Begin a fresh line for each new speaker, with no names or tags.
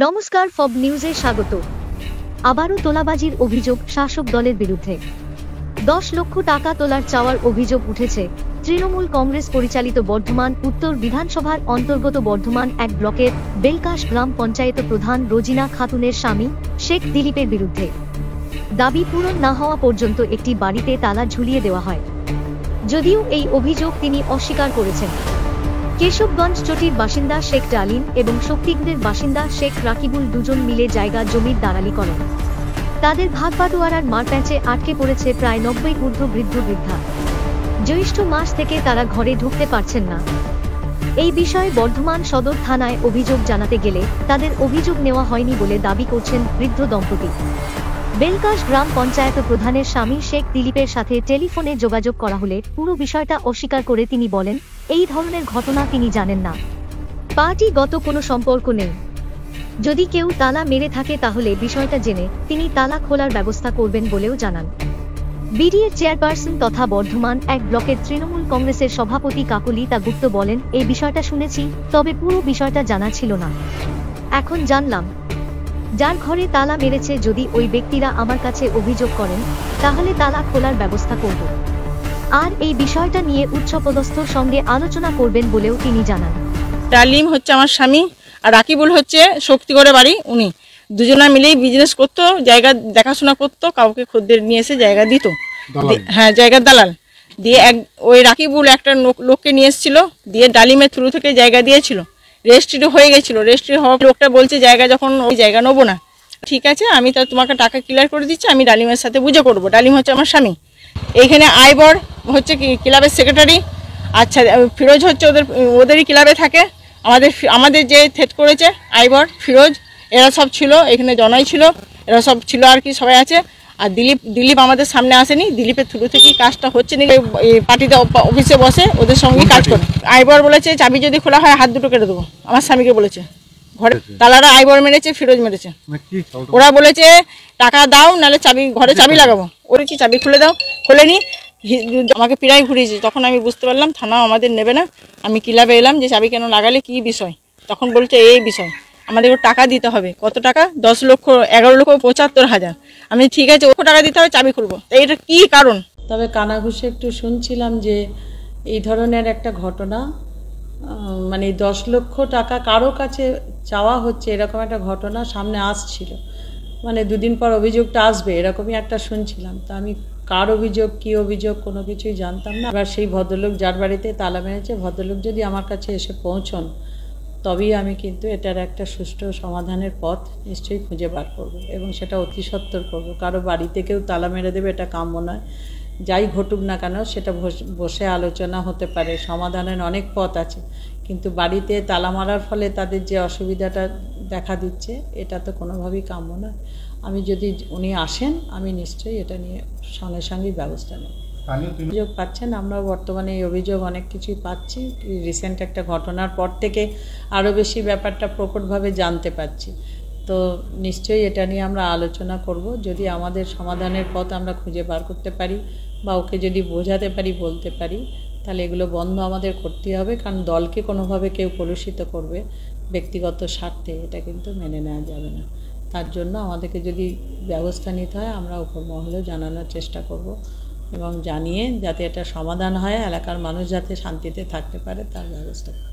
নমস্কার, ফব নিউজে স্বাগত। আবারও তোলাবাজির অভিযোগ শাসক দলের বিরুদ্ধে। 10 লক্ষ টাকা তোলার চাওয়ার অভিযোগ উঠেছে তৃণমূল কংগ্রেস পরিচালিত বর্ধমান উত্তর বিধানসভার অন্তর্গত বর্ধমান 1 ব্লকের বেলকাশ গ্রাম পঞ্চায়েত প্রধান রোজিনা খাতুনের স্বামী শেখ দিলীপের বিরুদ্ধে। দাবি পূরণ না হওয়া পর্যন্ত একটি বাড়িতে তালা ঝুলিয়ে দেওয়া হয়, যদিও এই অভিযোগ তিনি অস্বীকার করেছেন। কেশবগঞ্জ চটির বাসিন্দা শেখ ডালিম এবং শক্তিগড়ের বাসিন্দা শেখ রাকিবুল দুজন মিলে জায়গা জমির দালালি করেন। তাদের ভাগবাটোয়ারার মারপ্যাঁচে আটকে পড়েছে প্রায় 90 ঊর্ধ্ব বৃদ্ধ বৃদ্ধা। জ্যৈষ্ঠ মাস থেকে তারা ঘরে ঢুকতে পারছেন না। এই বিষয়ে বর্ধমান সদর থানায় অভিযোগ জানাতে গেলে তাদের অভিযোগ নেওয়া হয়নি বলে দাবি করছেন বৃদ্ধ দম্পতি। বেলকাশ গ্রাম পঞ্চায়েত প্রধানের স্বামী শেখ দিলীপের সাথে টেলিফোনে যোগাযোগ করা হলে পুরো বিষয়টা অস্বীকার করে তিনি বলেন, এই ধরনের ঘটনা তিনি জানেন না, পার্টিগত কোনো সম্পর্ক নেই। যদি কেউ তালা মেরে থাকে তাহলে বিষয়টা জেনে তিনি তালা খোলার ব্যবস্থা করবেন বলেও জানান। বিডিএর চেয়ারপারসন তথা বর্ধমান 1 ব্লকের তৃণমূল কংগ্রেসের সভাপতি কাকলিতা গুপ্ত বলেন, এই বিষয়টা শুনেছি, তবে পুরো বিষয়টা জানা ছিল না। এখন জানলাম। যার ঘরে তালা মেরেছে যদি ওই ব্যক্তিরা আমার কাছে অভিযোগ করেন তাহলে তালা খোলার ব্যবস্থা করব, আর এই বিষয়টা নিয়ে উচ্চপদস্থর সঙ্গে আলোচনা করবেন বলেও তিনি জানান।
ডালিম হচ্ছে আমার স্বামী, আর রাকিবুল হচ্ছে শক্তিগড়ে বাড়ি। উনি দুজনা মিলেই বিজনেস করতো, জায়গা দেখাশোনা করতো, কাউকে খদ্দের নিয়ে এসে জায়গা দিত। হ্যাঁ, জায়গার দালাল দিয়ে ওই রাকিবুল একটা লোককে নিয়ে এসেছিল, দিয়ে ডালিমের থ্রু থেকে জায়গা দিয়েছিল। রেজিস্ট্রি হয়ে গেছিল। রেজিস্ট্রি হওয়া লোকটা বলছে জায়গা যখন ওই জায়গা নেবো না, ঠিক আছে আমি তো তোমাকে টাকা ক্লিয়ার করে দিচ্ছি, আমি ডালিমের সাথে বুঝে করবো। ডালিম হচ্ছে আমার স্বামী। এইখানে আইবর হচ্ছে কি ক্লাবের সেক্রেটারি। আচ্ছা, ফিরোজ হচ্ছে ওদেরই ক্লাবে থাকে। আমাদের যে থেট করেছে আইবর, ফিরোজ, এরা সব ছিল এখানে, জনাই ছিল, এরা সব ছিল আর কি, সবাই আছে। আর দিলীপ আমাদের সামনে আসেনি। দিলীপের থ্রু থেকেই কাজটা হচ্ছে না। পার্টিতে অফিসে বসে ওদের সঙ্গে কাজ করে। আইবর বলেছে চাবি যদি খোলা হয় হাত দুটো কেটে দেবো, আমার স্বামীকে বলেছে। ঘরে তালারা আইবর মেরেছে, ফিরোজ মেরেছে। ওরা বলেছে টাকা দাও, নাহলে ঘরে চাবি লাগাবো। ওরা কি চাবি খুলে দাও, খোলেনি, আমাকে পিড়াই ঘুরিয়েছে। তখন আমি বুঝতে পারলাম থানাও আমাদের নেবে না। আমি ক্লাবে এলাম যে চাবি কেন লাগালে, কি বিষয়। তখন বলছে এই বিষয়, আমাদেরকে টাকা দিতে হবে। কত টাকা? 10,11,75,000। আমি ঠিক আছে, ওকে টাকা দিতে হবে, চাবি খুলবো। এটা কি কারণ?
তবে কানাঘুষে একটু শুনছিলাম যে এই ধরনের একটা ঘটনা, মানে 10 লক্ষ টাকা কারো কাছে চাওয়া হচ্ছে, এরকম একটা ঘটনা সামনে আসছিল। মানে দুদিন পর অভিযোগটা আসবে এরকমই একটা শুনছিলাম। তা আমি কার অভিযোগ, কি অভিযোগ, কোনো কিছুই জানতাম না। এবার সেই ভদ্রলোক যার বাড়িতে তালা মেরেছে, ভদ্রলোক যদি আমার কাছে এসে পৌঁছন তবেই আমি কিন্তু এটার একটা সুষ্ঠু সমাধানের পথ নিশ্চয়ই খুঁজে বার করব, এবং সেটা অতি সত্বর করব। কারো বাড়িতে কেউ তালা মেরে দেবে এটা কাম্য নয়। যাই ঘটুক না কেন সেটা বসে আলোচনা হতে পারে, সমাধানের অনেক পথ আছে। কিন্তু বাড়িতে তালা মারার ফলে তাদের যে অসুবিধাটা দেখা দিচ্ছে এটা তো কোনোভাবেই কাম্য নয়। আমি যদি উনি আসেন আমি নিশ্চয়ই এটা নিয়ে সঙ্গে সঙ্গেই ব্যবস্থা নেব। অভিযোগ পাচ্ছেন, আমরাও বর্তমানে এই অভিযোগ অনেক কিছুই পাচ্ছি। রিসেন্ট একটা ঘটনার পর থেকে আরও বেশি ব্যাপারটা প্রকটভাবে জানতে পারছি। তো নিশ্চয়ই এটা নিয়ে আমরা আলোচনা করব। যদি আমাদের সমাধানের পথ আমরা খুঁজে বার করতে পারি বা ওকে যদি বোঝাতে পারি, বলতে পারি, তাহলে এগুলো বন্ধ আমাদের করতেই হবে। কারণ দলকে কোনোভাবে কেউ কলুষিত করবে ব্যক্তিগত স্বার্থে, এটা কিন্তু মেনে নেওয়া যাবে না। তার জন্য আমাদেরকে যদি ব্যবস্থা নিতে হয় আমরা উপর মহলেও জানানোর চেষ্টা করব, এবং জানিয়ে যাতে এটা সমাধান হয়, এলাকার মানুষ যাতে শান্তিতে থাকতে পারে তার ব্যবস্থা করব।